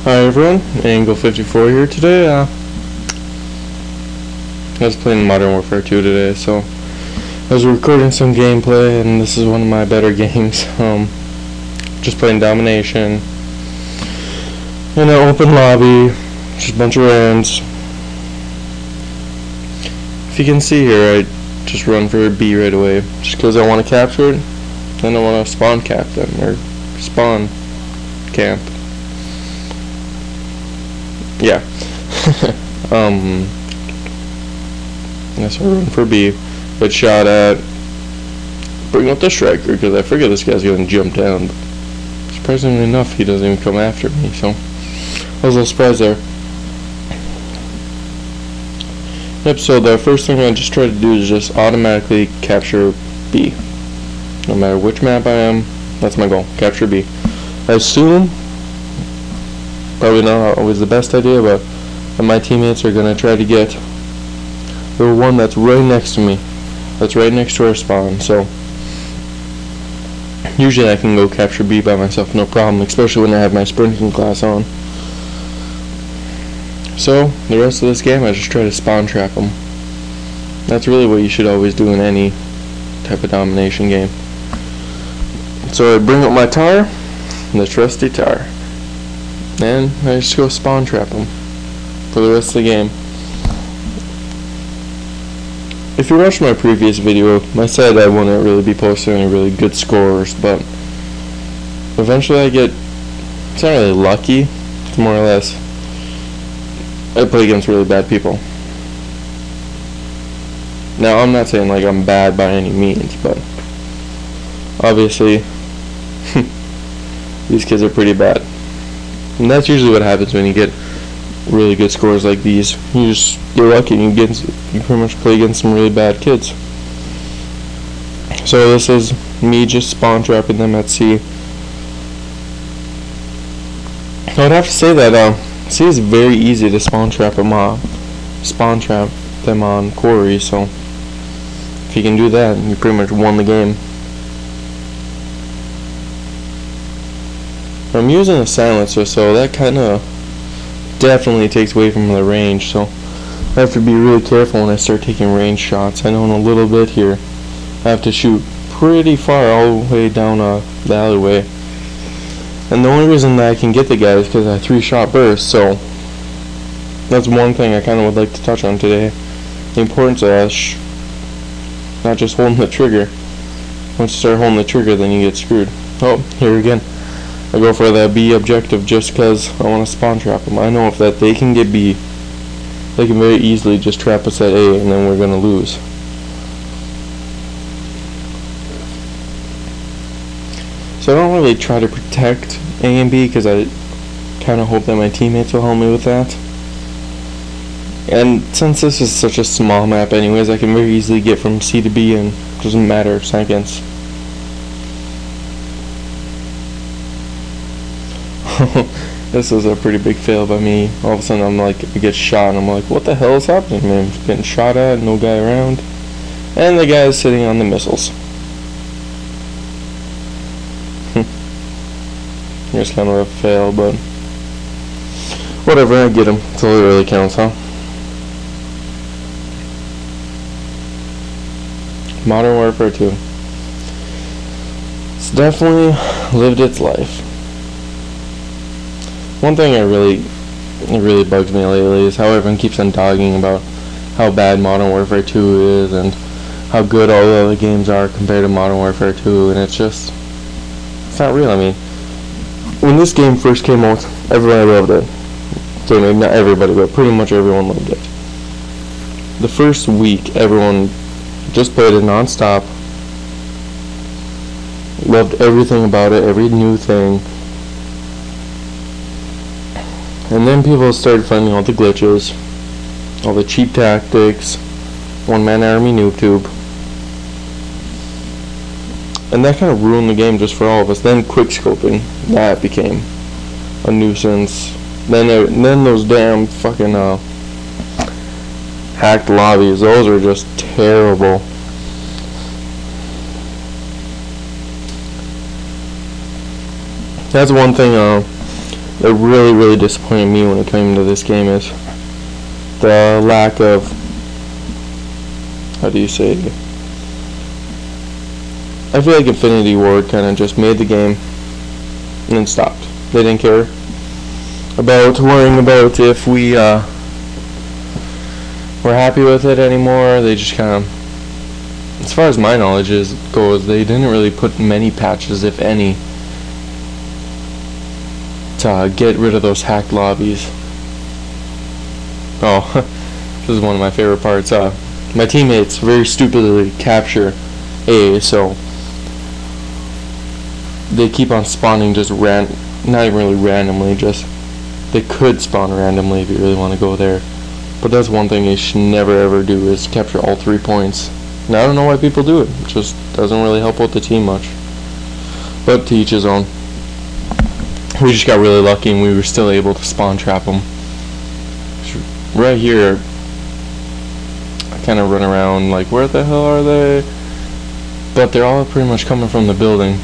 Hi everyone, Angell MW2 here today. I was playing Modern Warfare 2 today, so I was recording some gameplay, and this is one of my better games. Just playing Domination in an open lobby, just a bunch of rands. If you can see here, I just run for B right away, just because I want to capture it, then I want to spawn cap them, or spawn camp. Yeah. That's why I run for B. Get shot at. Bring up the striker, because I figure this guy's going to jump down. But surprisingly enough, he doesn't even come after me, so I was a little surprised there. Yep, so the first thing I just try to do is just automatically capture B. No matter which map I am, that's my goal. Capture B. I assume, probably not always the best idea, but my teammates are going to try to get the one that's right next to me. That's right next to our spawn, so usually I can go capture B by myself, no problem, especially when I have my sprinting class on. So, the rest of this game I just try to spawn trap them. That's really what you should always do in any type of domination game. So I bring up my tower, the trusty tower, and I just go spawn trap them for the rest of the game. If you watched my previous video, I said I wouldn't really be posting any really good scores, but eventually it's not really lucky, it's more or less I play against really bad people. Now, I'm not saying like I'm bad by any means, but obviously these kids are pretty bad. And that's usually what happens when you get really good scores like these. You're lucky and you pretty much play against some really bad kids. So this is me just spawn trapping them at C. I would have to say that C is very easy to spawn trap them on quarry, so if you can do that, you pretty much won the game. I'm using a silencer, so that kind of definitely takes away from the range, so I have to be really careful when I start taking range shots. I know in a little bit here I have to shoot pretty far all the way down the alleyway, and the only reason that I can get the guy is because I 3-shot burst. So that's one thing I kind of would like to touch on today, the importance of not just holding the trigger. Once you start holding the trigger, then you get screwed. Oh, here again. I go for the B objective just because I want to spawn trap them. I know if that they can get B, they can very easily just trap us at A, and then we're going to lose. So I don't really try to protect A and B because I kind of hope that my teammates will help me with that. And since this is such a small map anyways, I can very easily get from C to B in just a matter of seconds. This is a pretty big fail by me. All of a sudden I'm like, I get shot and I'm like, what the hell is happening, man? I'm getting shot at, no guy around, and the guy is sitting on the missiles. It's kind of a fail, but whatever, I get him. That's all that really counts, huh? Modern Warfare 2. It's definitely lived its life. One thing it really bugs me lately is how everyone keeps on dogging about how bad Modern Warfare 2 is and how good all the other games are compared to Modern Warfare 2, and it's not real. I mean, when this game first came out, everybody loved it. So maybe not everybody, but pretty much everyone loved it. The first week, everyone just played it non-stop, loved everything about it, every new thing. And then people started finding all the glitches, all the cheap tactics, one-man army noob tube. And that kind of ruined the game just for all of us. Then quickscoping, that became a nuisance. Then those damn fucking hacked lobbies, those are just terrible. That's one thing that really, really disappointed me when it came to this game is the lack of, how do you say it? I feel like Infinity Ward kind of just made the game and then stopped. They didn't care about worrying about if we were happy with it anymore. They just kind of, as far as my knowledge goes, they didn't really put many patches, if any, to get rid of those hacked lobbies. Oh, this is one of my favorite parts. My teammates very stupidly capture A, so they keep on spawning just not even really randomly, just they could spawn randomly if you really want to go there. But that's one thing you should never ever do, is capture all 3 points. And I don't know why people do it. It just doesn't really help out the team much. But to each his own. We just got really lucky and we were still able to spawn trap them. Right here, I kind of run around like, where the hell are they? But they're all pretty much coming from the building.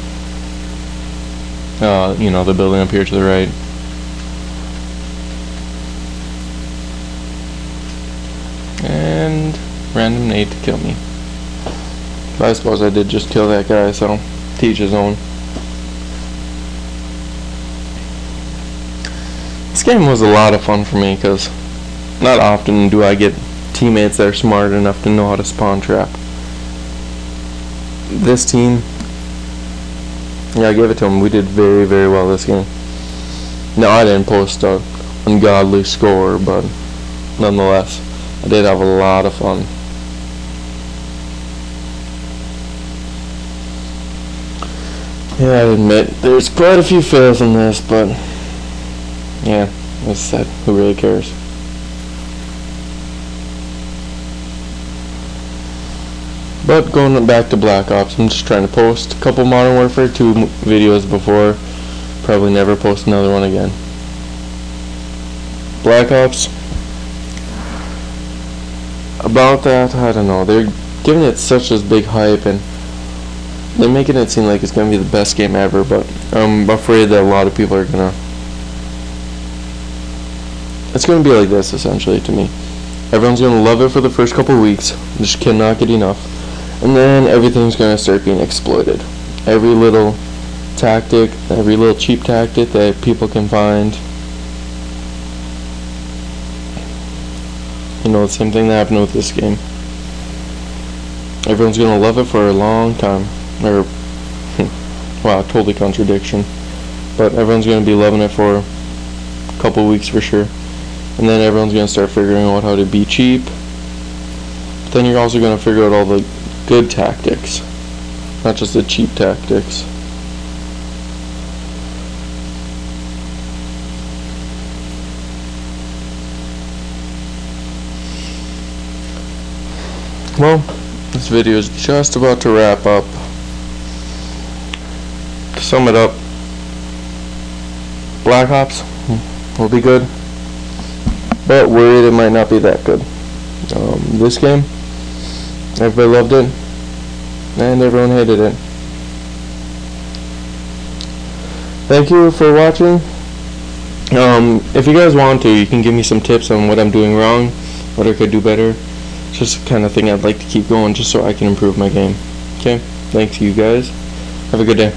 You know, the building up here to the right. And random nade to kill me. But I suppose I did just kill that guy, so to each his own. This game was a lot of fun for me because not often do I get teammates that are smart enough to know how to spawn trap. This team, yeah, I gave it to them. We did very, very well this game. No, I didn't post an ungodly score, but nonetheless, I did have a lot of fun. Yeah, I admit, there's quite a few fails in this, but yeah, as I said, who really cares? But going back to Black Ops, I'm just trying to post a couple Modern Warfare 2 videos before. Probably never post another one again. Black Ops, about that, I don't know. They're giving it such a big hype and they're making it seem like it's going to be the best game ever, but I'm afraid that a lot of people are going to... It's going to be like this, essentially, to me. Everyone's going to love it for the first couple weeks, just cannot get enough. And then everything's going to start being exploited. Every little tactic, every little cheap tactic that people can find. You know, the same thing that happened with this game. Everyone's going to love it for a long time. Or, wow, totally contradiction. But everyone's going to be loving it for a couple weeks for sure. And then everyone's going to start figuring out how to be cheap. But then you're also going to figure out all the good tactics, not just the cheap tactics. Well, this video is just about to wrap up. To sum it up, Black Ops will be good, but worried it might not be that good. This game, everybody loved it, and everyone hated it. Thank you for watching. If you guys want to, you can give me some tips on what I'm doing wrong, what I could do better. It's just the kind of thing I'd like to keep going just so I can improve my game. Okay, thanks you guys. Have a good day.